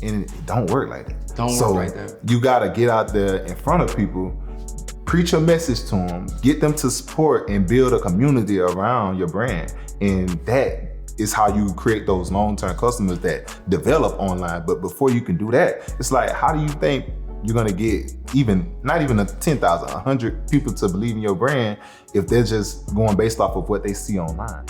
And it don't work like that. Don't work like that. You gotta get out there in front of people, preach a message to them, get them to support and build a community around your brand. And that is how you create those long-term customers that develop online. But before you can do that, it's like, how do you think you're gonna get not even a 10,000, 100 people to believe in your brand if they're just going based off of what they see online?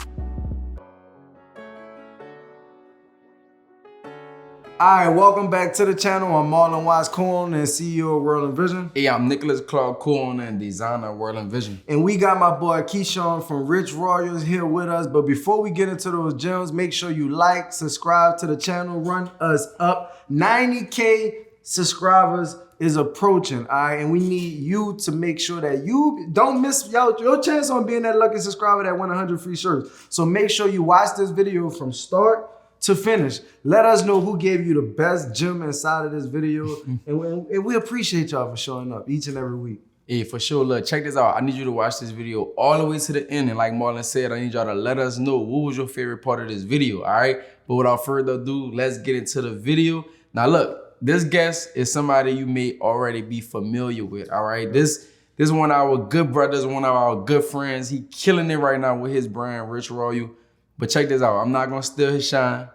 All right, welcome back to the channel. I'm Marlon Watts, co-owner and CEO of World and Vision. Hey, I'm Nicholas Clark, co-owner and designer of World and Vision. And we got my boy Keyshawn from Rich Royals here with us. But before we get into those gems, make sure you like, subscribe to the channel, run us up. 90K subscribers is approaching, all right? And we need you to make sure that you don't miss your chance on being that lucky subscriber that won 100 free shirts. So make sure you watch this video from start to finish. Let us know who gave you the best gem inside of this video. and we appreciate y'all for showing up each and every week. Hey, for sure. Look, check this out. I need you to watch this video all the way to the end. And like Marlon said, I need y'all to let us know what was your favorite part of this video, all right? But without further ado, let's get into the video. Now look, this guest is somebody you may already be familiar with, all right? This is one of our good brothers, one of our good friends. He killing it right now with his brand, Rich Royal. But check this out. I'm not gonna steal his shine.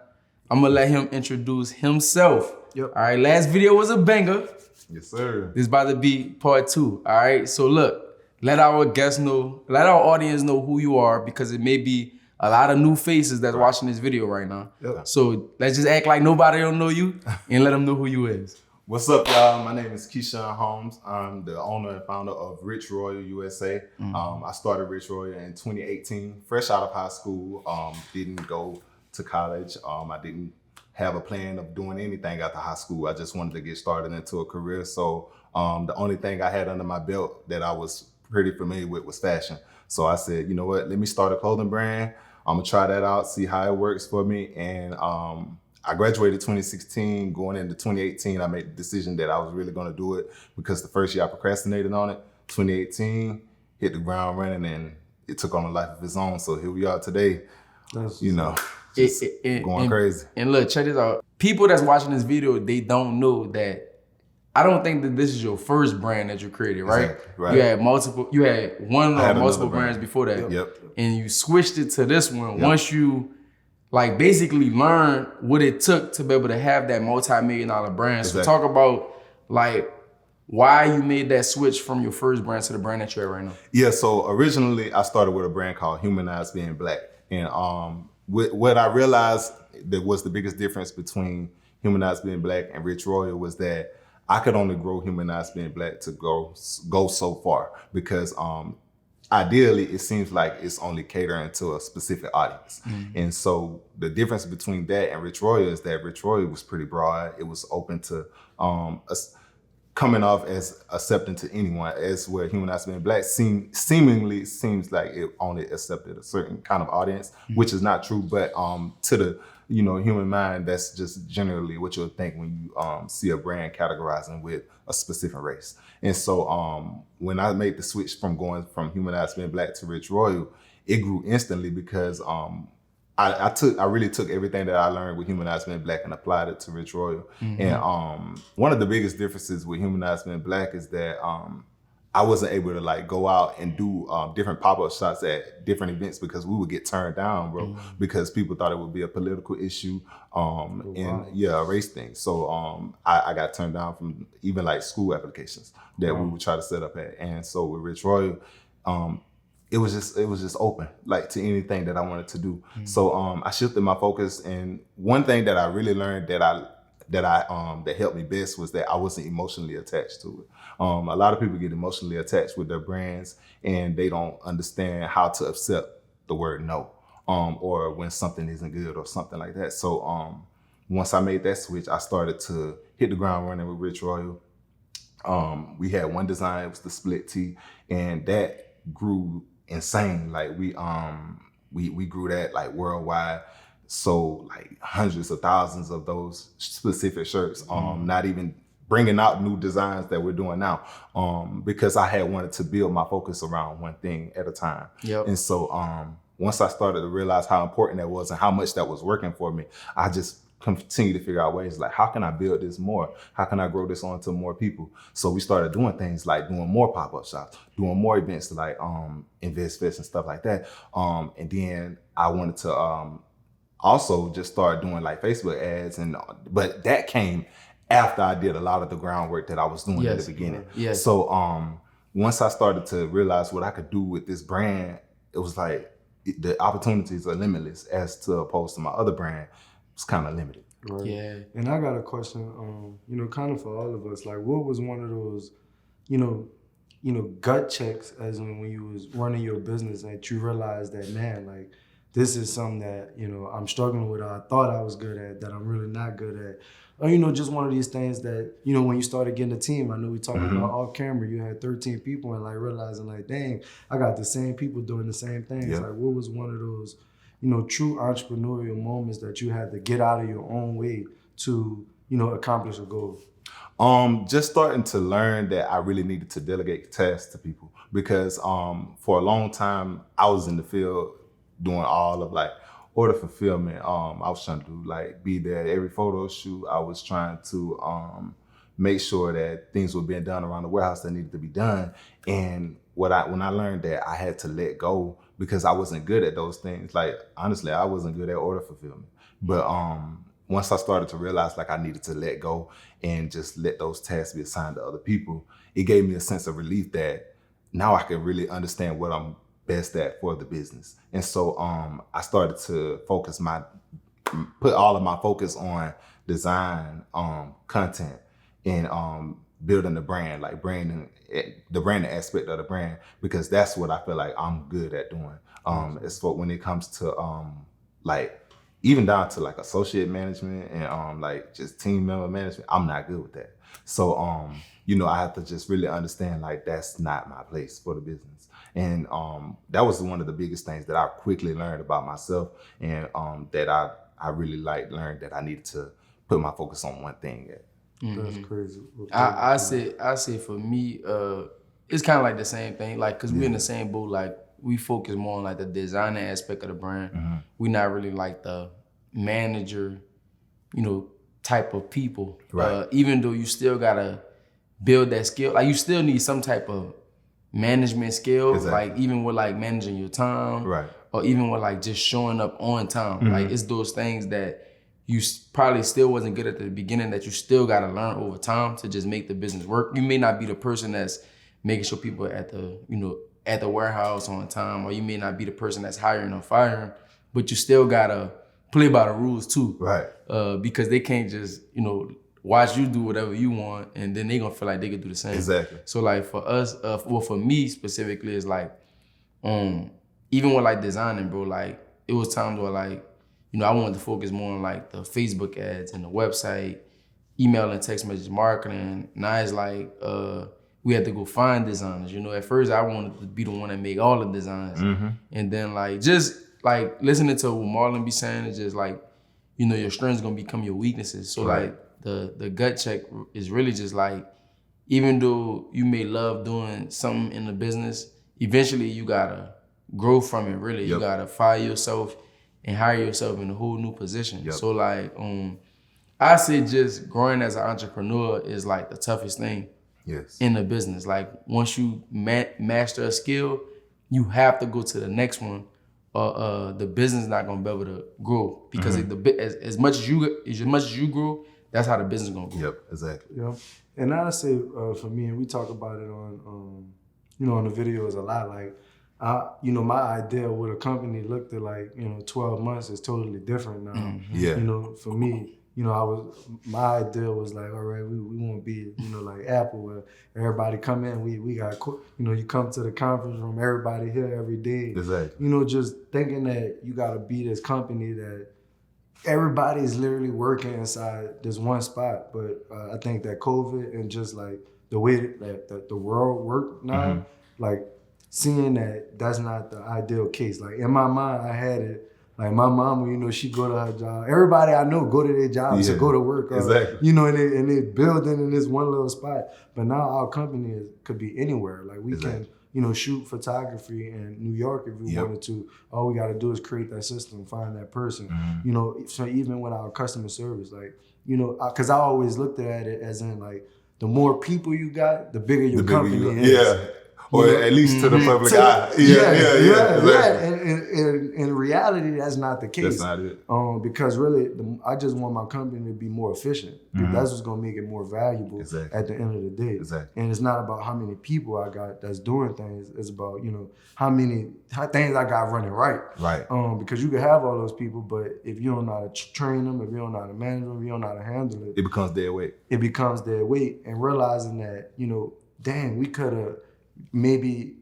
I'm gonna let him introduce himself. Yep. All right, last video was a banger. Yes, sir. This is about to be part 2, all right? So look, let our guests know, let our audience know who you are, because it may be a lot of new faces that's watching this video right now. Yep. So let's just act like nobody don't know you and let them know who you is. What's up, y'all? My name is Keyshawn Holmes. I'm the owner and founder of Rich Royal USA. I started Rich Royal in 2018, fresh out of high school. Didn't go to college. I didn't have a plan of doing anything after high school. I just wanted to get started into a career. So the only thing I had under my belt that I was pretty familiar with was fashion. So I said, you know what, let me start a clothing brand. I'm gonna try that out, see how it works for me. And I graduated 2016. Going into 2018, I made the decision that I was really gonna do it, because the first year I procrastinated on it. 2018, hit the ground running, and it took on a life of its own. So here we are today, going crazy. And look, check this out. People that's watching this video, they don't know that I don't think that this is your first brand that you created, right? Exactly, right. You had one or multiple brands before that. Yep. And you switched it to this one once you like basically learned what it took to be able to have that multi-million-dollar brand. Exactly. So talk about like why you made that switch from your first brand to the brand that you're at right now. Yeah, so originally I started with a brand called Humanize Being Black. And what I realized that was the biggest difference between Humanize Being Black and Rich Royal was that I could only grow Humanize Being Black to go so far, because ideally it seems like it's only catering to a specific audience. And so the difference between that and Rich Royal is that Rich Royal was pretty broad. It was open to coming off as accepting to anyone, as where Humanize Being Black seemingly seems like it only accepted a certain kind of audience, which is not true. But to the human mind, that's just generally what you'll think when you see a brand categorizing with a specific race. And so when I made the switch from going from Humanize Being Black to Rich Royal, it grew instantly, because I really took everything that I learned with Humanize Being Black and applied it to Rich Royal. And one of the biggest differences with Humanize Being Black is that I wasn't able to like go out and do different pop-up shops at different events, because we would get turned down, bro, because people thought it would be a political issue and a race thing. So I got turned down from even like school applications that we would try to set up at. And so with Rich Royal, it was just open, like, to anything that I wanted to do. So I shifted my focus, and one thing that I really learned that helped me best was that I wasn't emotionally attached to it. A lot of people get emotionally attached with their brands, and they don't understand how to accept the word no, or when something isn't good or something like that. So once I made that switch, I started to hit the ground running with Rich Royal. We had one design, it was the split tee, and that grew insane. Like we grew that like worldwide. So like hundreds of thousands of those specific shirts, not even bringing out new designs that we're doing now, because I had wanted to build my focus around one thing at a time. And so once I started to realize how important that was and how much that was working for me, I just continue to figure out ways like, how can I build this more? How can I grow this on to more people? So we started doing things like doing more pop-up shops, doing more events like Invest Fest and stuff like that. And then I wanted to also just start doing like Facebook ads, but that came after I did a lot of the groundwork that I was doing at the beginning. Yes. So once I started to realize what I could do with this brand, it was like the opportunities are limitless as to opposed to my other brand. It's kind of limited. Right. Yeah. And I got a question, kind of for all of us. Like, what was one of those, gut checks as in when you was running your business that you realized that, man, like, this is something that, I'm struggling with, or I thought I was good at, that I'm really not good at. Or, just one of these things that, when you started getting a team, I know we talking about off camera, you had 13 people and like realizing like, dang, I got the same people doing the same things. Yeah. Like, what was one of those, true entrepreneurial moments that you had to get out of your own way to, accomplish a goal? Just starting to learn that I really needed to delegate tasks to people because for a long time I was in the field doing all of like order fulfillment. I was trying to like be there at every photo shoot. I was trying to make sure that things were being done around the warehouse that needed to be done. And when I learned that I had to let go because I wasn't good at those things. Like honestly, I wasn't good at order fulfillment. But once I started to realize like I needed to let go and just let those tasks be assigned to other people, it gave me a sense of relief that now I can really understand what I'm best at for the business. And so I started to put all of my focus on design, content, and building the brand, like the branding aspect of the brand, because that's what I feel like I'm good at doing. It's for when it comes to like even down to like associate management and like just team member management, I'm not good with that. So I have to just really understand like that's not my place for the business. And that was one of the biggest things that I quickly learned about myself, and that I really learned that I needed to put my focus on one thing. That's crazy. I say for me, it's kind of like the same thing. Like, cause we in the same boat. Like, we focus more on like the designer aspect of the brand. We not really like the manager, type of people. Right. Even though you still gotta build that skill, like you still need some type of management skill. Exactly. Like even with like managing your time, Right. or even with like just showing up on time. Like it's those things that you probably still wasn't good at the beginning that you still gotta learn over time to just make the business work. You may not be the person that's making sure people at the at the warehouse on time, or you may not be the person that's hiring or firing, but you still gotta play by the rules too. Right. Because they can't just, watch you do whatever you want and then they gonna feel like they could do the same. Exactly. So like for us, for me specifically, it's like, even with like designing, bro, like it was times where like, I wanted to focus more on like the Facebook ads and the website, email and text message marketing. Now it's like, we had to go find designers. At first I wanted to be the one that make all the designs. And then like, just like listening to what Marlon be saying is just like, your strengths gonna become your weaknesses. So like the gut check is really just like, even though you may love doing something in the business, eventually you gotta grow from it really. You gotta fire yourself and hire yourself in a whole new position. So like, I say just growing as an entrepreneur is like the toughest thing in the business. Like once you master a skill, you have to go to the next one, or the business not gonna be able to grow because as much as you grow, that's how the business gonna grow. Yep, exactly. Yep. And I say for me, and we talk about it on on the videos a lot. Like, my idea of what a company looked at like 12 months is totally different now. Yeah. For me, my idea was like, all right, we want to be, like Apple, where everybody come in, we got, you come to the conference room, everybody here every day. Exactly. Just thinking that you got to be this company that everybody is literally working inside this one spot. But I think that COVID and just like the way that the world worked now, like seeing that that's not the ideal case. Like in my mind, I had it. Like my mama, she go to her job. Everybody I know go to their jobs to go to work. Exactly. And they building in this one little spot. But now our company could be anywhere. Like we can shoot photography in New York if we wanted to. All we got to do is create that system, find that person. So even with our customer service, like, because I always looked at it as in like, the more people you got, the bigger your company is. Yeah. Or at least to the public eye. Yeah. And in reality, that's not the case. That's not it. Because really, I just want my company to be more efficient. That's what's gonna make it more valuable at the end of the day. Exactly. And it's not about how many people I got that's doing things. It's about how things I got running right. Right. Because you can have all those people, but if you don't know how to train them, if you don't know how to manage them, if you don't know how to handle it, it becomes dead weight. It becomes dead weight. And realizing that dang, we could have maybe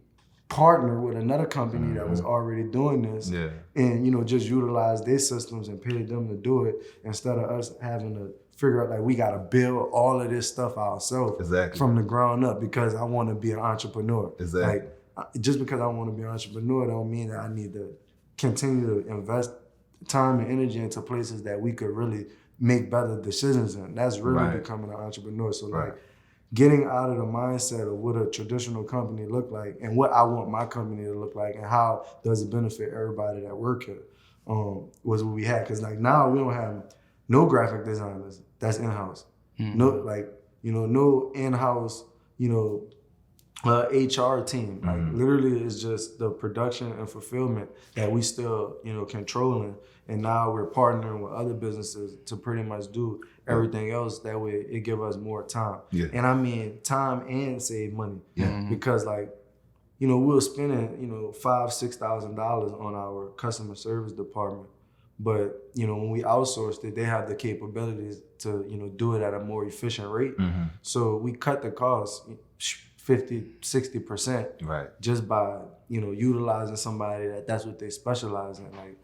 partner with another company that was already doing this and just utilize their systems and pay them to do it instead of us having to figure out like we got to build all of this stuff ourselves from the ground up because I want to be an entrepreneur. Like just because I want to be an entrepreneur don't mean that I need to continue to invest time and energy into places that we could really make better decisions in. That's really becoming an entrepreneur. So like getting out of the mindset of what a traditional company look like and what I want my company to look like and how does it benefit everybody that work here was what we had. Because like now we don't have no graphic designers that's in-house. No no in-house, HR team. Like literally it's just the production and fulfillment that we still, controlling. And now we're partnering with other businesses to pretty much do everything else. That way it give us more time. Yeah. And I mean time and save money. Yeah. Because like, we're spending, $5,000-$6,000 on our customer service department. But, when we outsourced it, they have the capabilities to, do it at a more efficient rate. So we cut the cost 50-60% just by, utilizing somebody that's what they specialize in. Like,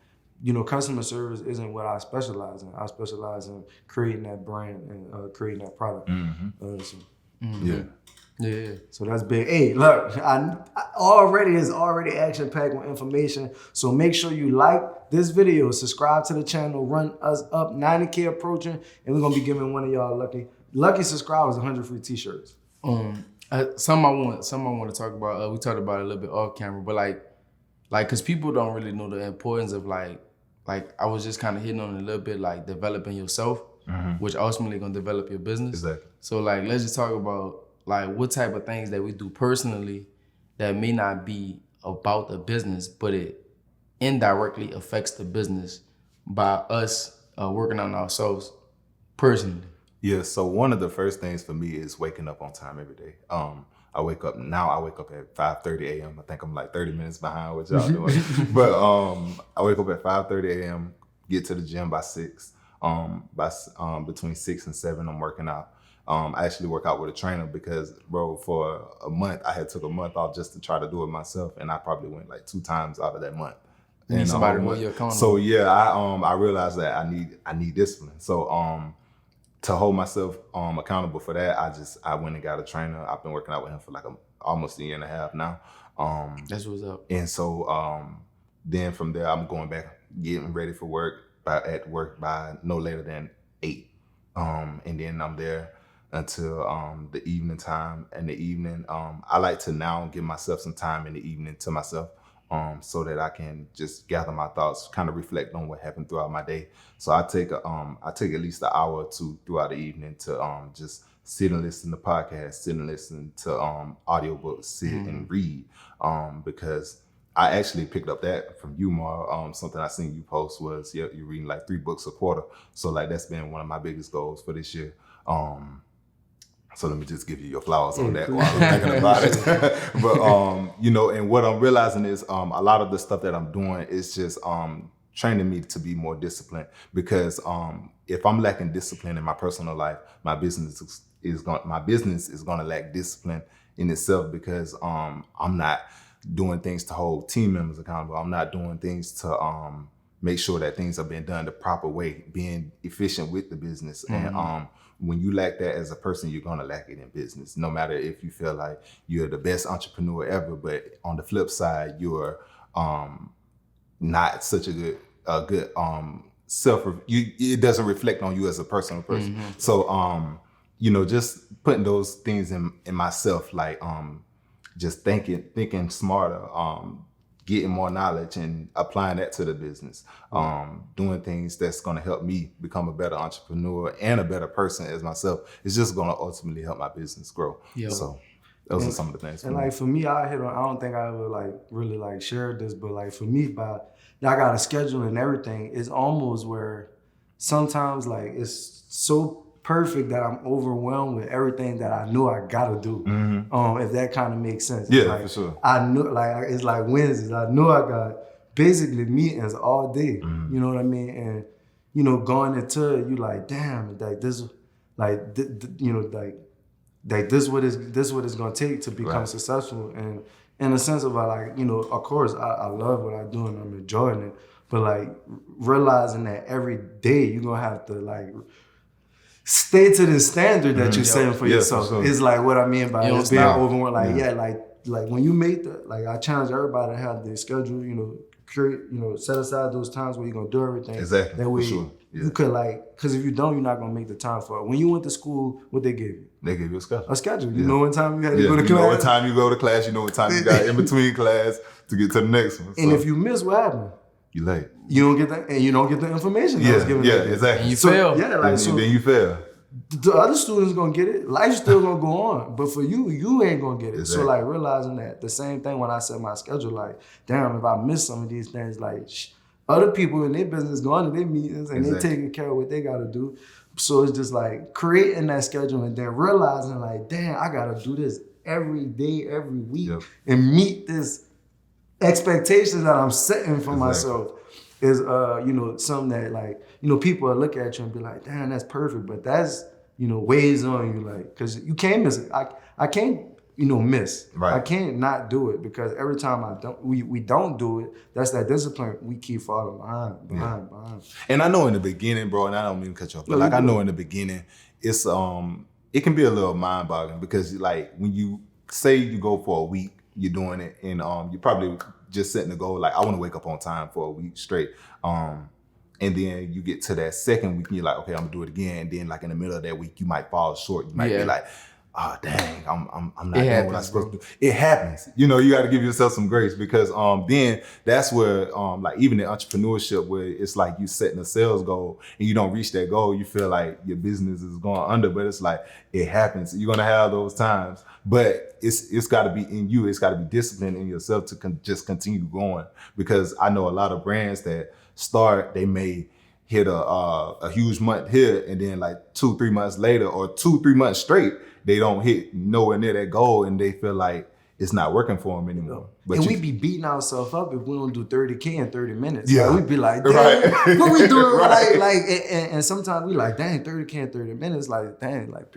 customer service isn't what I specialize in. I specialize in creating that brand and creating that product. Yeah. So that's big. Hey, look, I already action-packed with information. So make sure you like this video, subscribe to the channel, run us up, 90K approaching, and we're gonna be giving one of y'all lucky subscribers 100 free t-shirts. Something I want to talk about. We talked about it a little bit off camera, but like, cause people don't really know the importance of like I was just kind of hitting on it a little bit, like developing yourself, which ultimately gonna develop your business. Exactly. So like, let's just talk about like what type of things that we do personally that may not be about the business, but it indirectly affects the business by us working on ourselves personally. Yeah, so one of the first things for me is waking up on time every day. I wake up at 5:30 a.m. I think I'm like 30 minutes behind what y'all doing. But I wake up at 5:30 a.m., get to the gym by 6. Between 6 and 7, I'm working out. I actually work out with a trainer because, bro, for a month, I had took a month off just to try to do it myself, and I probably went like 2 times out of that month. You need somebody to hold you accountable. So yeah, I realized that I need discipline. So to hold myself accountable for that, I went and got a trainer. I've been working out with him for like almost a year and a half now. That's what's up. And so then from there, I'm going back, getting ready for work by no later than 8. And then I'm there until the evening time. In the evening, I like to now give myself some time in the evening to myself. So that I can just gather my thoughts, kind of reflect on what happened throughout my day. So I take at least an hour or two throughout the evening to just sit and listen to podcasts, sit and listen to audiobooks, sit and read. Because I actually picked up that from you, Mar. Something I seen you post was you're reading like 3 books a quarter. So like that's been one of my biggest goals for this year. So let me just give you your flowers on that while I'm thinking about it. But, and what I'm realizing is a lot of the stuff that I'm doing is just training me to be more disciplined because if I'm lacking discipline in my personal life, my business is going to lack discipline in itself because I'm not doing things to hold team members accountable. I'm not doing things to make sure that things are being done the proper way, being efficient with the business. And when you lack that as a person, you're gonna lack it in business. No matter if you feel like you're the best entrepreneur ever, but on the flip side, you're not such a good it doesn't reflect on you as a personal person. So just putting those things in myself, like just thinking smarter, getting more knowledge and applying that to the business, doing things that's going to help me become a better entrepreneur and a better person as myself. It's just going to ultimately help my business grow. Yeah. So those are some of the things. And like for me, I don't think I ever like really like shared this, but like for me, I got a schedule and everything. It's almost where sometimes like it's so perfect that I'm overwhelmed with everything that I know I gotta do. If that kind of makes sense. Yeah, like, for sure. I know, like it's like Wednesdays. I know I got basically meetings all day. You know what I mean? And you know, going into it, you like, damn, like this, like you know, like this what it's gonna take to become successful. And in a sense of like, you know, of course I love what I do and I'm enjoying it, but like realizing that every day you're gonna have to like stay to the standard that you're setting for yourself. For sure. Is like what I mean by You being stop. overwhelmed. Like like when you make like I challenge everybody to have their schedule, you know, create, you know, set aside those times where you're gonna do everything. Exactly. That way For sure. you could like, because if you don't, you're not gonna make the time for it. When you went to school, what they gave you? They give you a schedule. A schedule. You know what time you had to go to you class. know what time you go to class. You know what time you got in between class to get to the next one. And So, if you miss, what happened? you late. You don't get that, and you don't get the information that was given. Yeah, that day. exactly. And you So, fail. yeah, like And so. then you fail. The other students gonna get it. Life's still gonna go on, but for you, you ain't gonna get it. Exactly. So like realizing that the same thing when I set my schedule, like damn, if I miss some of these things, like other people in their business going to their meetings and they taking care of what they gotta do. So it's just like creating that schedule and then realizing like, damn, I gotta do this every day, every week, and meet this expectations that I'm setting for myself. Is you know, something that like, you know, people will look at you and be like, damn, that's perfect, but that's, you know, weighs on you, like, because you can't miss it. I can't, you know, miss. Right. I can't not do it because every time we don't do it, that's that discipline. We keep falling behind. And I know in the beginning, bro, and I don't mean to cut you off, but like I know in the beginning, it's it can be a little mind-boggling because like when you say you go for a week, you're doing it, and you probably just setting the goal like I want to wake up on time for a week straight. And then you get to that second week and you're like, okay, I'm gonna do it again. And then like in the middle of that week, you might fall short. You might be like, oh dang, I'm not doing what I'm supposed to do. It happens. You know, you got to give yourself some grace because then that's where like even in entrepreneurship where it's like you setting a sales goal and you don't reach that goal, you feel like your business is going under, but it's like it happens. You're gonna have those times, but it's got to be in you. It's got to be disciplined in yourself to just continue going because I know a lot of brands that start, they may hit a huge month here and then like 2-3 months later or 2-3 months straight, they don't hit nowhere near that goal and they feel like it's not working for them anymore. But and we be beating ourselves up if we don't do 30K in 30 minutes. Yeah. Like, we be like, damn, what we doing? And sometimes we like, dang, 30K in 30 minutes. Like, dang, like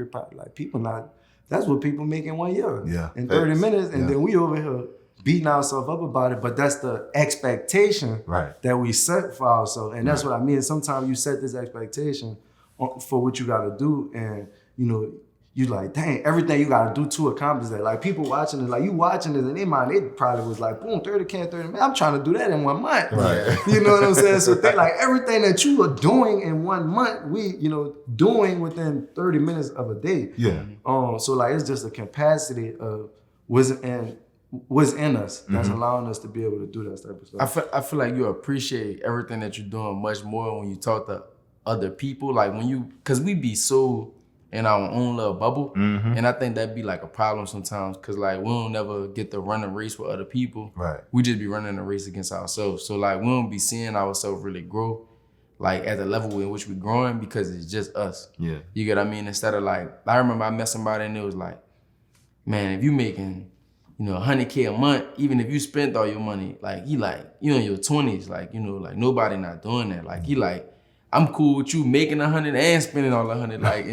people not, that's what people make in 1 year. Yeah. In 30 minutes. And then we over here beating ourselves up about it, but that's the expectation that we set for ourselves. And that's what I mean. Sometimes you set this expectation for what you got to do and, you know, you like, dang, everything you gotta do to accomplish that. Like people watching it, like you watching it in their mind, they probably was like, boom, 30K, 30 minutes. I'm trying to do that in 1 month. Right. You know what I'm saying? So think like everything that you are doing in 1 month, we, you know, doing within 30 minutes of a day. Yeah. So like it's just a capacity of what's in us that's allowing us to be able to do that type of stuff. I feel like you appreciate everything that you're doing much more when you talk to other people. Like when you, cause we be so in our own little bubble. And I think that'd be like a problem sometimes because like we don't never get to run a race with other people. Right. We just be running a race against ourselves. So like we don't be seeing ourselves really grow like at the level in which we're growing because it's just us. Yeah. You get what I mean? Instead of like, I remember I met somebody and it was like, man, if you making, you know, 100K a month, even if you spent all your money, like he like, you know, in your 20s, like, you know, like nobody not doing that. Like he like, I'm cool with you making 100 and spending all 100. Like,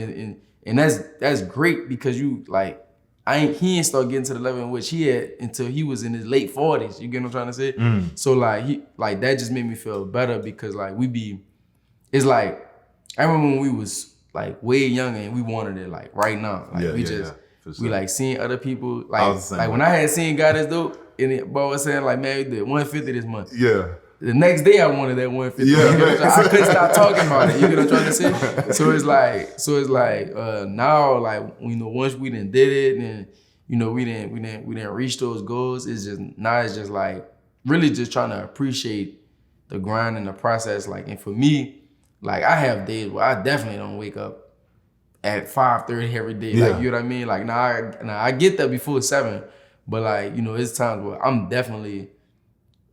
and that's great because you like, he ain't start getting to the level in which he had until he was in his late 40s. You get what I'm trying to say? So like that just made me feel better because like it's like, I remember when we was like way younger and we wanted it like right now. Like we like seeing other people, like when I had seen God as dope and it, bro was saying like, man, we did 150 this month. Yeah. The next day I wanted that 150. Yeah. You get what I couldn't stop talking about it. You get what I'm trying to say? So it's like now, like, you know, once we done did it and, you know, we didn't reach those goals. It's just like really just trying to appreciate the grind and the process. Like, and for me, like I have days where I definitely don't wake up at 5:30 every day. Yeah. Like, you know what I mean? Like now I get there before 7, but like, you know, it's times where I'm definitely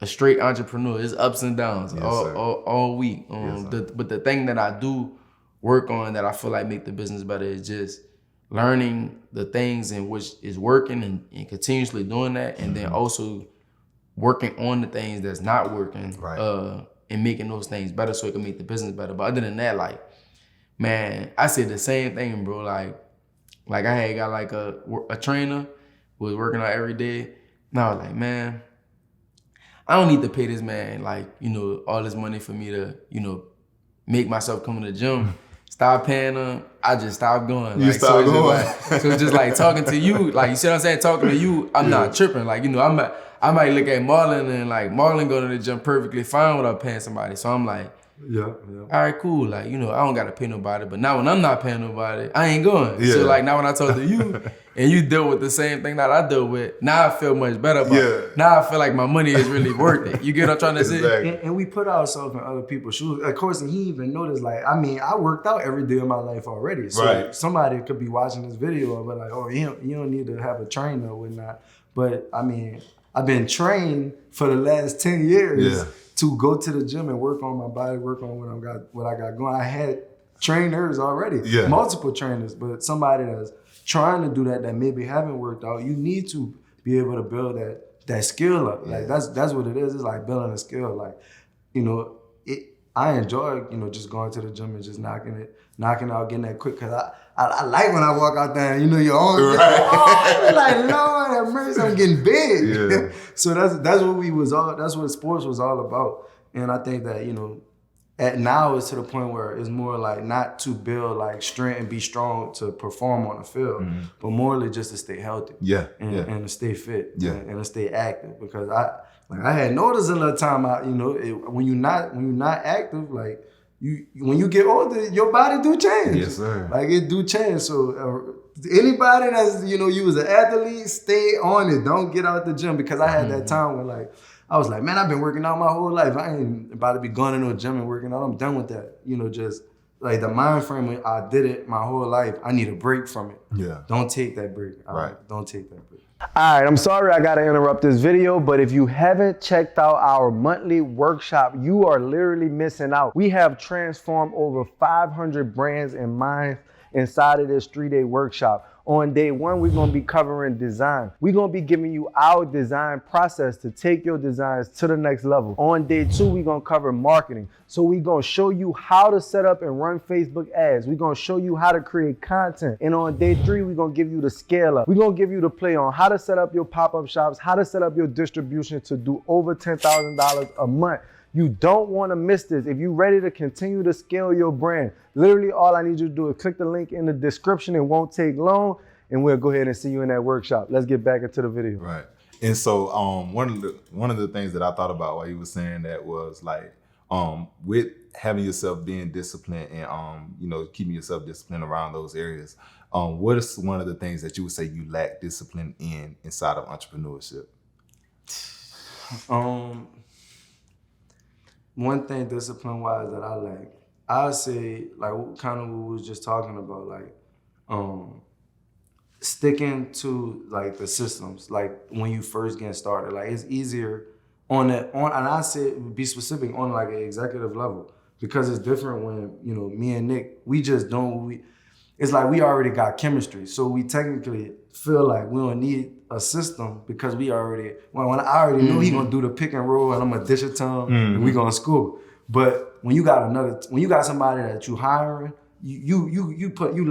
a straight entrepreneur. It's ups and downs all week. But the thing that I do work on that I feel like make the business better is just learning the things in which is working and continuously doing that, and then also working on the things that's not working, and making those things better so it can make the business better. But other than that, like, man, I said the same thing, bro. Like I had got like a trainer who was working out every day, and I was like, man, I don't need to pay this man like, you know, all this money for me to, you know, make myself come to the gym. Stop paying them. I just stopped going. You like, stopped going. So it's just like talking to you, like you see what I'm saying? Talking to you, I'm not tripping. Like, you know, I might look at Marlon and like Marlon go to the gym perfectly fine without paying somebody. So I'm like, all right, cool. Like, you know, I don't gotta pay nobody. But now when I'm not paying nobody, I ain't going. So like now when I talk to you and you deal with the same thing that I deal with, now I feel much better. But now I feel like my money is really worth it. You get what I'm trying to say? And we put ourselves in other people's shoes. Of course, and he even noticed, like, I mean, I worked out every day of my life already. So somebody could be watching this video and be like, oh, you don't need to have a trainer or whatnot. But I mean, I've been trained for the last 10 years to go to the gym and work on my body, work on what I got going. I had trainers already, multiple trainers, but somebody that's trying to do that maybe haven't worked out, you need to be able to build that skill up. Like that's what it is. It's like building a skill. Like, you know, I enjoy, you know, just going to the gym and just knocking out, getting that quick. Cause I like when I walk out there and, you know, your own, I'm like, Lord have mercy, I'm getting big. So that's what sports was all about. And I think that, you know, now it's to the point where it's more like not to build like strength and be strong to perform on the field, but more just to stay healthy. And to stay fit and to stay active. Because I had noticed a little time out, you know, when you're not active, like when you get older, your body do change. Yes, sir. Like it do change. So anybody that's, you know, you was an athlete, stay on it. Don't get out the gym, because I had that time where like, I was like, man, I've been working out my whole life. I ain't about to be going into a gym and working out. I'm done with that. You know, just like the mind frame when I did it my whole life, I need a break from it. Don't take that break. Don't take that break. All right, I'm sorry I gotta interrupt this video, but if you haven't checked out our monthly workshop, you are literally missing out. We have transformed over 500 brands and minds inside of this 3-day workshop. On day 1, we're gonna be covering design. We're gonna be giving you our design process to take your designs to the next level. On day 2, we're gonna cover marketing. So we're gonna show you how to set up and run Facebook ads. We're gonna show you how to create content. And on day 3, we're gonna give you the scale up. We're gonna give you the play on how to set up your pop-up shops, how to set up your distribution to do over $10,000 a month. You don't want to miss this. If you're ready to continue to scale your brand, literally all I need you to do is click the link in the description. It won't take long, and we'll go ahead and see you in that workshop. Let's get back into the video. Right. And so one of the things that I thought about while you were saying that was like, with having yourself being disciplined and you know, keeping yourself disciplined around those areas, what is one of the things that you would say you lack discipline inside of entrepreneurship? One thing discipline-wise that I lack, I'd say, like kind of what we was just talking about, like sticking to like the systems, like when you first get started. Like it's easier and I say be specific on like an executive level, because it's different when, you know, me and Nick, we just don't, it's like we already got chemistry. So we technically feel like we don't need a system, because we already, when I already know he gonna do the pick and roll and I'm gonna dish it to him and we gonna score. But when you got somebody that you hiring, you putting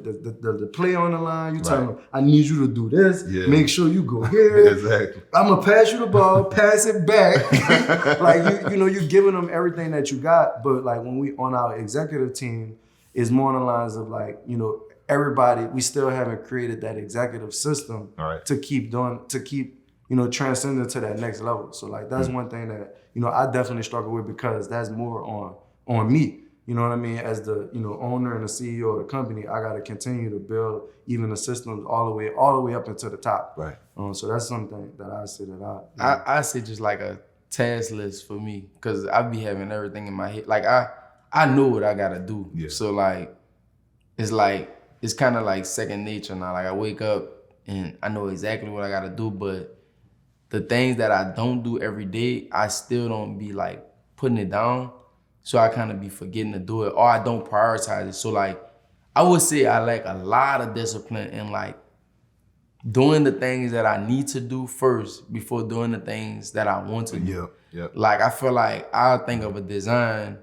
the play on the line. You tell them, I need you to do this. Make sure you go here. Exactly. I'm gonna pass you the ball, pass it back. Like you know, you giving them everything that you got. But like when we on our executive team, it's more on the lines of like, you know, everybody, we still haven't created that executive system to keep, you know, transcending to that next level. So like that's one thing that, you know, I definitely struggle with, because that's more on me. you know what I mean, as the, you know, owner and the CEO of the company, I got to continue to build even the systems all the way up into the top. Right. So that's something that I say that I say just like a task list for me, because I be having everything in my head. Like I know what I gotta do. Yeah. So like it's kind of like second nature now. Like I wake up and I know exactly what I gotta do, but the things that I don't do every day, I still don't be like putting it down. So I kind of be forgetting to do it, or I don't prioritize it. So like I would say I lack a lot of discipline in like doing the things that I need to do first before doing the things that I want to do. Yeah. Like I feel like I'll think of a design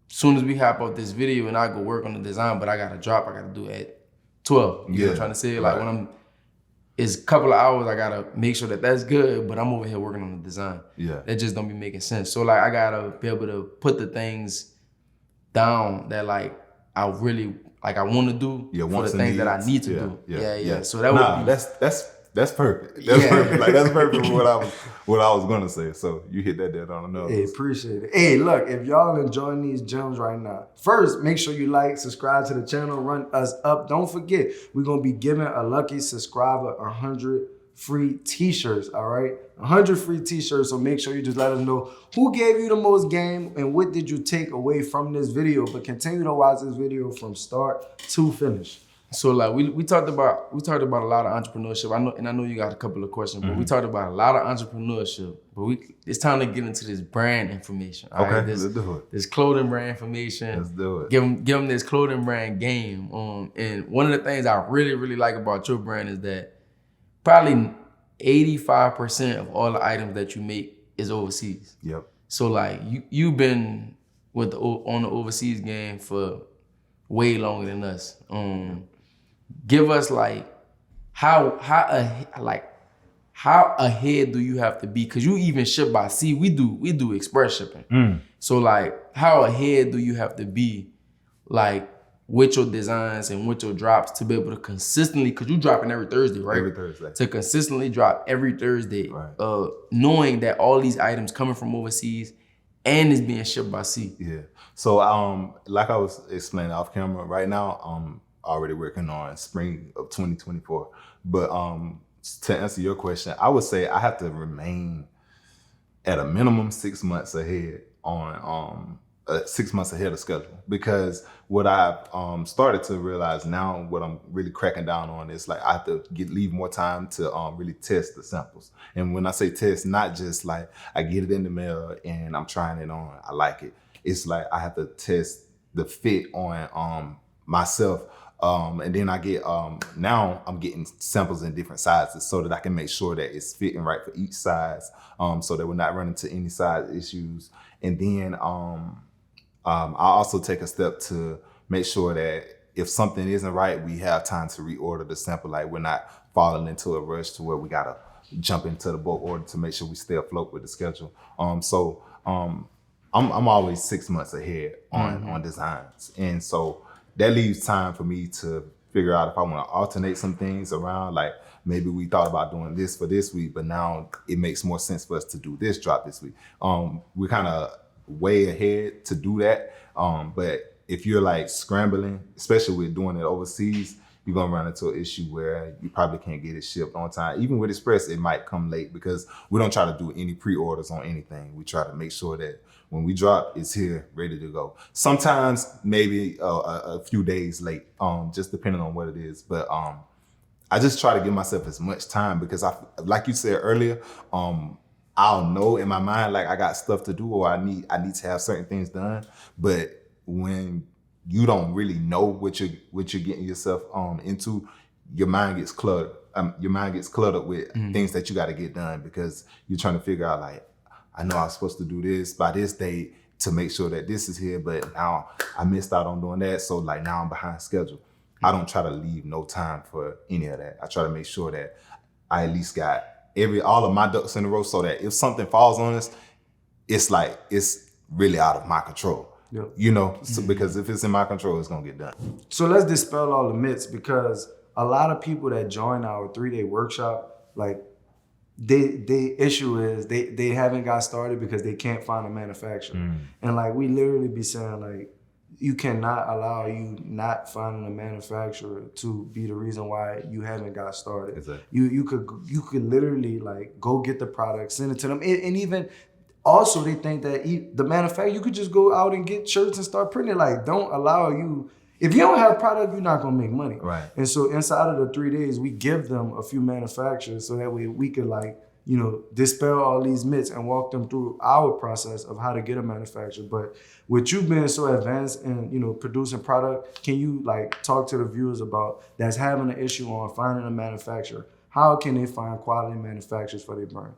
soon as we hop off this video and I go work on the design, but I gotta drop, I gotta do it at 12. You know what I'm trying to say? Like when it's a couple of hours, I gotta make sure that that's good, but I'm over here working on the design. Yeah. That just don't be making sense. So like I gotta be able to put the things down that like I really like I want to do for the things that I need to do. Yeah. So that would be that's perfect. That's perfect. Like that's perfect for what I was gonna say. So you hit that dead on the nose. Hey, appreciate it. Hey, look, if y'all enjoying these gems right now, first make sure you like, subscribe to the channel, run us up. Don't forget, we're gonna be giving a lucky subscriber 100 free t-shirts. All right, 100 free t-shirts. So make sure you just let us know who gave you the most game and what did you take away from this video. But continue to watch this video from start to finish. So like we talked about a lot of entrepreneurship. I know you got a couple of questions, but we talked about a lot of entrepreneurship. But it's time to get into this brand information. All right? Let's do it. This clothing brand information. Let's do it. Give them this clothing brand game. And one of the things I really like about your brand is that probably 85% of all the items that you make is overseas. Yep. So like you've been on the overseas game for way longer than us. Give us like how ahead do you have to be? Cause you even ship by sea. We do express shipping. So like how ahead do you have to be like with your designs and with your drops to be able to consistently, cause you dropping every Thursday, right? Every Thursday. To consistently drop every Thursday, right. Knowing that all these items coming from overseas and is being shipped by sea. Yeah. So like I was explaining off camera, right now I'm already working on spring of 2024. But to answer your question, I would say I have to remain at a minimum 6 months ahead on 6 months ahead of schedule, because what I've started to realize now, what I'm really cracking down on is like I have to leave more time to really test the samples. And when I say test, not just like I get it in the mail and I'm trying it on, I like it. It's like I have to test the fit on myself. And then I get, now I'm getting samples in different sizes so that I can make sure that it's fitting right for each size, so that we're not running into any size issues. And then I also take a step to make sure that if something isn't right, we have time to reorder the sample. Like we're not falling into a rush to where we gotta jump into the bulk order to make sure we stay afloat with the schedule. So I'm always 6 months ahead on designs. And so that leaves time for me to figure out if I want to alternate some things around. Like maybe we thought about doing this for this week, but now it makes more sense for us to do this drop this week. We're kind of way ahead to do that. But if you're like scrambling, especially with doing it overseas, you're gonna run into an issue where you probably can't get it shipped on time. Even with Express, it might come late because we don't try to do any pre-orders on anything. We try to make sure that when we drop, it's here, ready to go. Sometimes maybe a few days late, just depending on what it is. But I just try to give myself as much time because like you said earlier, I'll know in my mind like I got stuff to do or I need to have certain things done. But when you don't really know what you're getting yourself into, your mind gets cluttered. Your mind gets cluttered with things that you got to get done because you're trying to figure out like, I know I was supposed to do this by this date to make sure that this is here, but now I missed out on doing that. So like now I'm behind schedule. I don't try to leave no time for any of that. I try to make sure that I at least got all of my ducks in a row so that if something falls on us, it's like, it's really out of my control. Yep. You know, so because if it's in my control, it's gonna get done. So let's dispel all the myths, because a lot of people that join our 3-day workshop, like they issue is they haven't got started because they can't find a manufacturer. And like we literally be saying like, you cannot allow you not finding a manufacturer to be the reason why you haven't got started. Exactly. You could literally like go get the product, send it to them, and even also they think that the manufacturer, you could just go out and get shirts and start printing. Like, don't allow you. If you don't have product, you're not gonna make money. Right. And so inside of the 3 days, we give them a few manufacturers so that way we could like, you know, dispel all these myths and walk them through our process of how to get a manufacturer. But with you being so advanced and, you know, producing product, can you like talk to the viewers about that's having an issue on finding a manufacturer? How can they find quality manufacturers for their brand?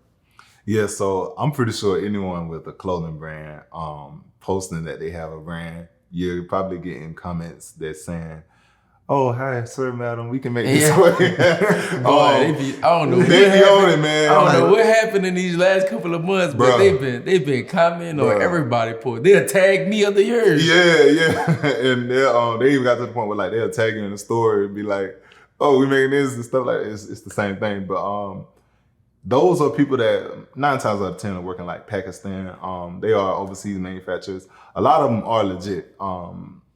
Yeah, so I'm pretty sure anyone with a clothing brand posting that they have a brand, you're probably getting comments that's saying, "Oh, hi, sir, madam, we can make this work." Boy, I don't know. They be on it, man. I don't know what happened in these last couple of months, but they've been commenting on everybody post. They'll tag me under yours. Yeah, and they even got to the point where like they'll tag you in the story and be like, "Oh, we making this and stuff like that." It's the same thing, but those are people that 9 times out of 10 are working like Pakistan. They are overseas manufacturers. A lot of them are legit,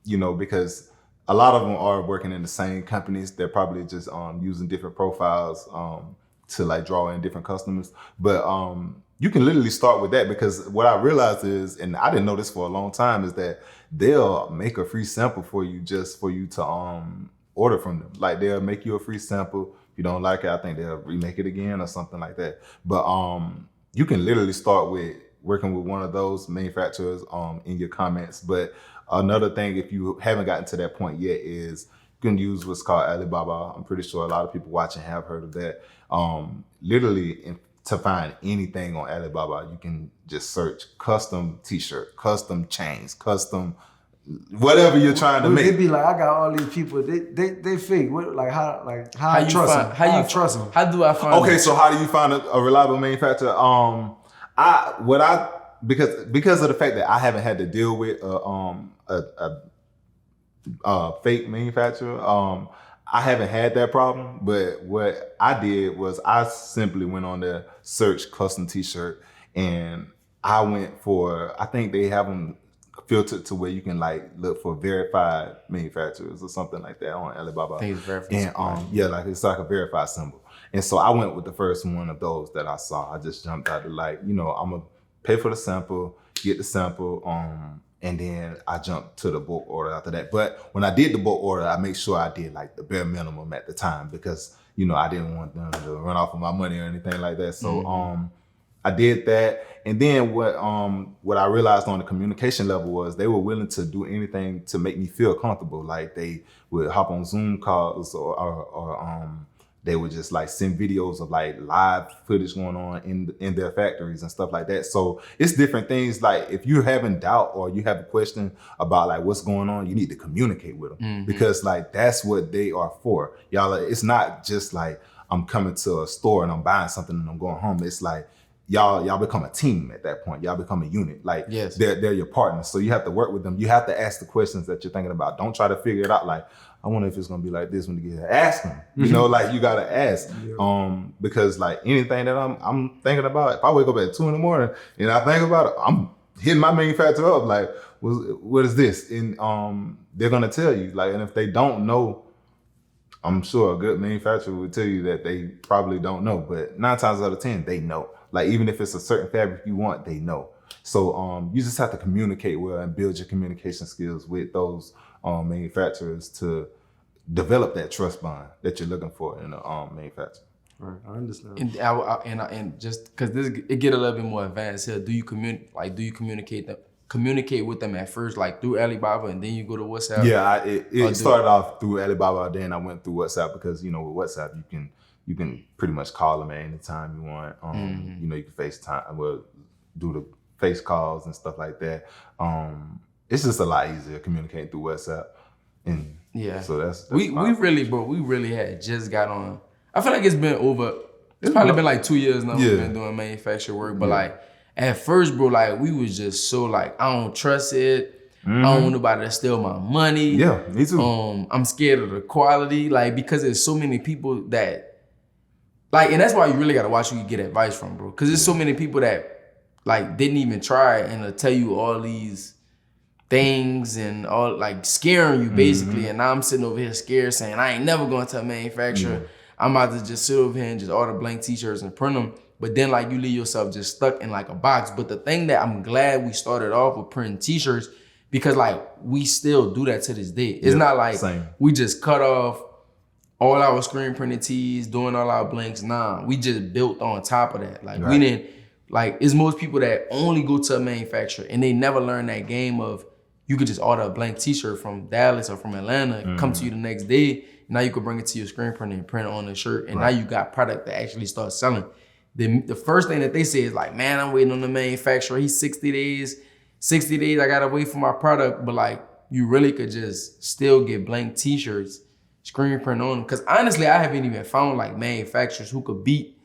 you know, because a lot of them are working in the same companies. They're probably just using different profiles to like draw in different customers. But you can literally start with that, because what I realized is, and I didn't know this for a long time, is that they'll make a free sample for you just for you to order from them. Like they'll make you a free sample. If you don't like it, I think they'll remake it again or something like that. But you can literally start with working with one of those manufacturers in your comments. But another thing, if you haven't gotten to that point yet, is you can use what's called Alibaba. I'm pretty sure a lot of people watching have heard of that. Literally, to find anything on Alibaba, you can just search custom t-shirt, custom chains, custom whatever you're trying to make. They be like, I got all these people. They fake. What, like how I trust them? How you trust them? How do I find? Okay, so how do you find a reliable manufacturer? Because of the fact that I haven't had to deal with a fake manufacturer, I haven't had that problem. But what I did was I simply went on there, searched custom t-shirt, and I went for, I think they have them filtered to where you can like look for verified manufacturers or something like that on Alibaba. I think it's verified. And yeah, like it's like a verified symbol. And so I went with the first one of those that I saw. I just jumped out to like, you know, I'm gonna pay for the sample, get the sample, and then I jumped to the bulk order after that. But when I did the bulk order, I made sure I did like the bare minimum at the time, because, you know, I didn't want them to run off of my money or anything like that. So I did that. And then what I realized on the communication level was they were willing to do anything to make me feel comfortable. Like they would hop on Zoom calls or they would just like send videos of like live footage going on in their factories and stuff like that. So it's different things. Like if you're having doubt or you have a question about like what's going on, you need to communicate with them, because like that's what they are for. Y'all, it's not just like I'm coming to a store and I'm buying something and I'm going home. It's like y'all become a team at that point. Y'all become a unit. Like yes, they're your partners. So you have to work with them. You have to ask the questions that you're thinking about. Don't try to figure it out. Like, I wonder if it's gonna be like this when you get here. Ask them. You know, like you gotta ask. Because like anything that I'm thinking about, if I wake up at 2 a.m. and I think about it, I'm hitting my manufacturer up like, what is this? And they're gonna tell you. Like, and if they don't know, I'm sure a good manufacturer would tell you that they probably don't know. But 9 times out of 10, they know. Like even if it's a certain fabric you want, they know. So you just have to communicate well and build your communication skills with those manufacturers to develop that trust bond that you're looking for in a manufacturer. Right, I understand. And just because it get a little bit more advanced here, do you communicate with them at first, like through Alibaba, and then you go to WhatsApp? Yeah, it started off through Alibaba, then I went through WhatsApp, because you know with WhatsApp you can pretty much call them at any time you want. You know, you can FaceTime, do the face calls and stuff like that. It's just a lot easier communicating through WhatsApp. And yeah, so that's we really had just got on. I feel like it's probably been like 2 years now. We've been doing manufacturer work, but like at first, bro, like we was just so like, I don't trust it. I don't want nobody to steal my money. Yeah, me too. I'm scared of the quality, like because there's so many people that like, and that's why you really gotta watch who you get advice from, bro. Because there's so many people that like didn't even try and tell you all these things and all like scaring you basically. And now I'm sitting over here scared saying I ain't never going to a manufacturer. I'm about to just sit over here and just order blank t-shirts and print them. But then like you leave yourself just stuck in like a box. But the thing that I'm glad we started off with printing t-shirts, because like we still do that to this day. It's not like we just cut off all our screen printed tees, doing all our blanks. Nah, we just built on top of that. Like we didn't, like it's most people that only go to a manufacturer and they never learn that game of you could just order a blank t-shirt from Dallas or from Atlanta, come to you the next day. Now you could bring it to your screen printer and print it on the shirt. And now you got product that actually starts selling. The first thing that they say is like, man, I'm waiting on the manufacturer. He's 60 days. 60 days, I gotta wait for my product. But like, you really could just still get blank t-shirts, screen print on them. Cause honestly, I haven't even found like manufacturers who could beat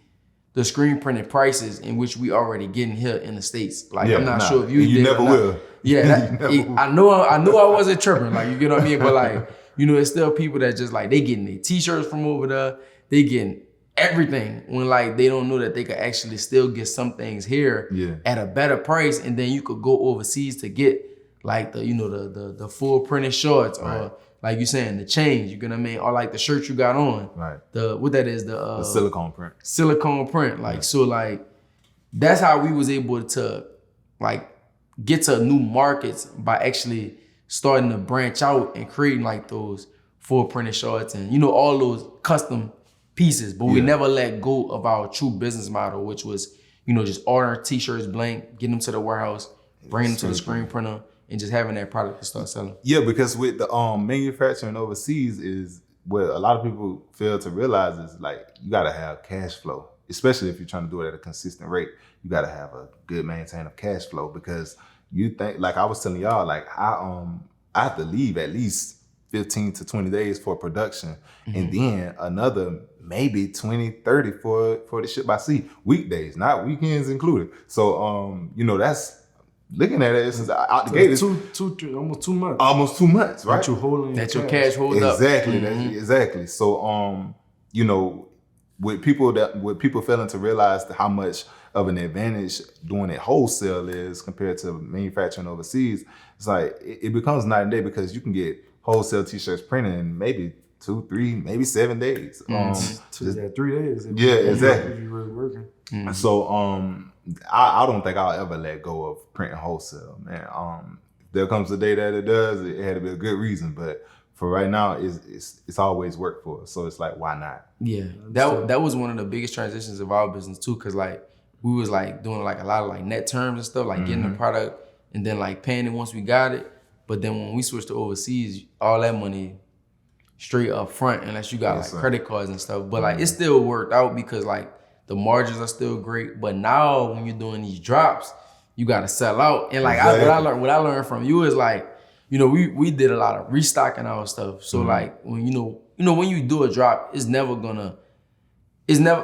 the screen printed prices in which we already getting here in the States. Like, I'm not sure if you never will. Yeah, I knew I wasn't tripping. Like, you get what I mean? But like, you know, it's still people that just like, they getting their t-shirts from over there. They getting everything when like they don't know that they could actually still get some things here at a better price, and then you could go overseas to get like the, you know, the full printed shorts or like you saying the chains, you get what I mean, or like the shirt you got on, the what that is, the silicone print, like so like that's how we was able to like get to new markets by actually starting to branch out and creating like those full printed shorts and, you know, all those custom pieces, but we never let go of our true business model, which was, you know, just order t-shirts blank, get them to the warehouse, bring them to the screen printer, and just having that product to start selling. Yeah, because with the manufacturing overseas is what a lot of people fail to realize is like you gotta have cash flow, especially if you're trying to do it at a consistent rate. You gotta have a good maintain of cash flow because you think, like I was telling y'all, like I have to leave at least 15 to 20 days for production, and then another maybe 20, 30 for the ship by sea, weekdays, not weekends included. So, you know, that's looking at it, it's out the gate. It's almost 2 months. Almost 2 months, right? That you holding that your cash hold up. Exactly, exactly. So, you know, with people failing to realize how much of an advantage doing it wholesale is compared to manufacturing overseas, it's like it becomes night and day because you can get wholesale t-shirts printed in maybe 2, 3, maybe 7 days. 3 days. Yeah, exactly. If you're really working. So I don't think I'll ever let go of printing wholesale, man. There comes a day that it does. It had to be a good reason, but for right now, it's always worked for us. So it's like, why not? Yeah, that was one of the biggest transitions of our business too, cause like we was like doing like a lot of like net terms and stuff, like getting the product and then like paying it once we got it. But then when we switched to overseas, all that money straight up front, unless you got like credit cards and stuff. But like it still worked out because like the margins are still great. But now when you're doing these drops, you gotta sell out. And like what I learned from you is like, you know, we did a lot of restocking our stuff. So like when you know when you do a drop, it's never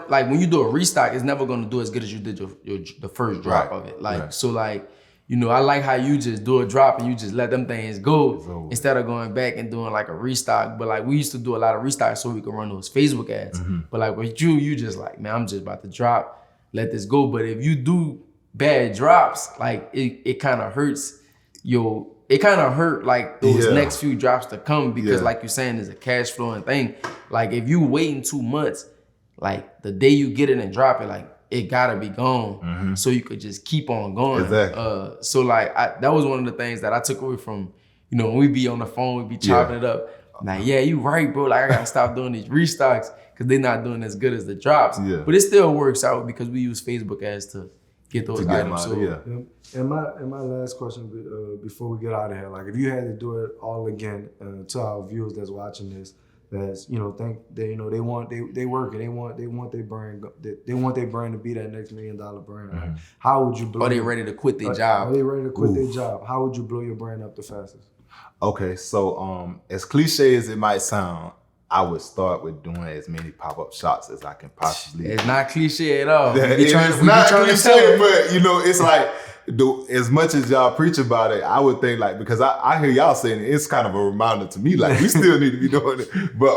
like when you do a restock, it's never gonna do as good as you did the first drop of it. Like so like, you know, I like how you just do a drop and you just let them things go instead of going back and doing like a restock. But like we used to do a lot of restocks so we could run those Facebook ads. But like with you just like, man, I'm just about to drop, let this go. But if you do bad drops, like it kind of hurts like those next few drops to come because like you're saying, there's a cash flowing thing. Like if you waiting 2 months, like the day you get it and drop it, like it gotta be gone, so you could just keep on going. Exactly. So like that was one of the things that I took away from, you know, when we be on the phone, we be chopping it up. Like, yeah, you right, bro. Like I gotta stop doing these restocks because they're not doing as good as the drops. But it still works out because we use Facebook ads to get those items. And my last question before we get out of here, like if you had to do it all again to our viewers that's watching this, that's, you know, think they, you know, they work and they want their brand, they want their brand to be that next $1 million brand. Right? How would you blow? Are they ready to quit their job? Are they ready to quit their job? How would you blow your brand up the fastest? Okay, so as cliche as it might sound, I would start with doing as many pop-up shops as I can possibly. It's not cliche at all. It's not cliche, but you know, it's like as much as y'all preach about it, I would think like, because I hear y'all saying it, it's kind of a reminder to me, like we still need to be doing it. But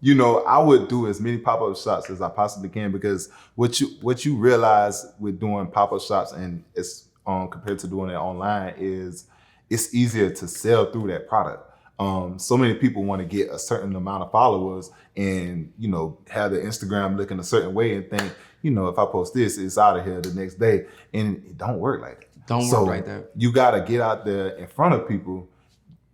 you know, I would do as many pop-up shops as I possibly can because what you realize with doing pop-up shops and it's compared to doing it online is it's easier to sell through that product. So many people want to get a certain amount of followers and, you know, have their Instagram looking a certain way and think, you know, if I post this, it's out of here the next day. And it don't work like that. Don't work like that. You got to get out there in front of people,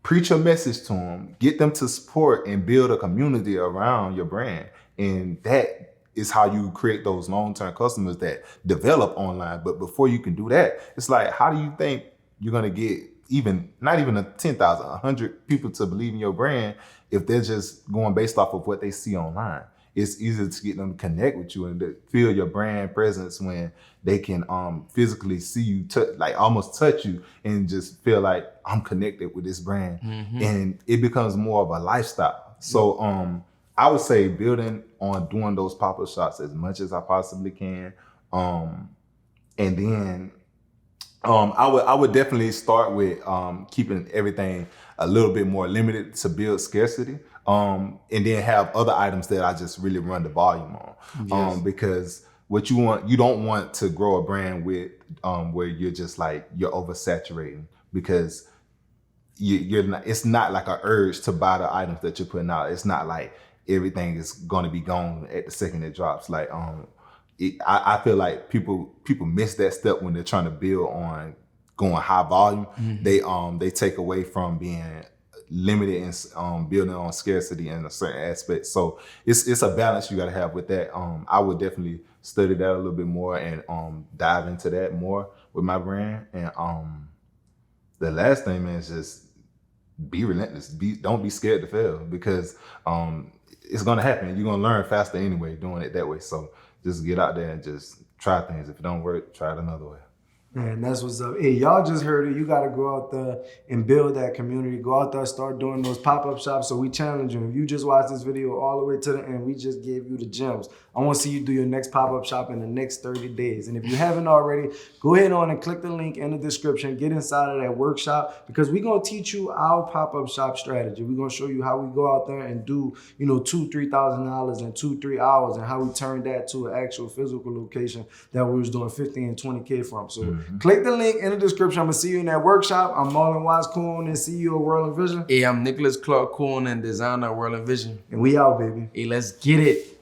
preach a message to them, get them to support and build a community around your brand. And that is how you create those long-term customers that develop online. But before you can do that, it's like, how do you think you're going to get not even 10,000, 100 people to believe in your brand if they're just going based off of what they see online? It's easier to get them to connect with you and to feel your brand presence when they can physically see you, almost touch you and just feel like I'm connected with this brand. And it becomes more of a lifestyle. So I would say building on doing those pop-up shops as much as I possibly can. And then I would definitely start with keeping everything a little bit more limited to build scarcity, and then have other items that I just really run the volume on. Because what you don't want to grow a brand with where you're just like you're oversaturating, because you're not. It's not like an urge to buy the items that you're putting out. It's not like everything is going to be gone at the second it drops. Like I feel like people miss that step when they're trying to build on going high volume. They take away from being limited and building on scarcity in a certain aspect. So it's a balance you got to have with that. I would definitely study that a little bit more and dive into that more with my brand. And the last thing, man, is just be relentless. Don't be scared to fail, because it's gonna happen. You're gonna learn faster anyway doing it that way. So just get out there and just try things. If it don't work, try it another way. Man, that's what's up. Hey, y'all just heard it. You got to go out there and build that community. Go out there, start doing those pop-up shops. So we challenge you. If you just watched this video all the way to the end, we just gave you the gems. I want to see you do your next pop-up shop in the next 30 days. And if you haven't already, go ahead on and click the link in the description. Get inside of that workshop, because we're going to teach you our pop-up shop strategy. We're going to show you how we go out there and do, you know, $2,000-$3,000 in 2-3 hours, and how we turn that to an actual physical location that we was doing 50 and 20K from. So click the link in the description. I'm going to see you in that workshop. I'm Marlon Watts, Coon, and CEO of World and Vision. Hey, I'm Nicholas Clark, Coon, and designer of World and Vision. And we out, baby. Hey, let's get it.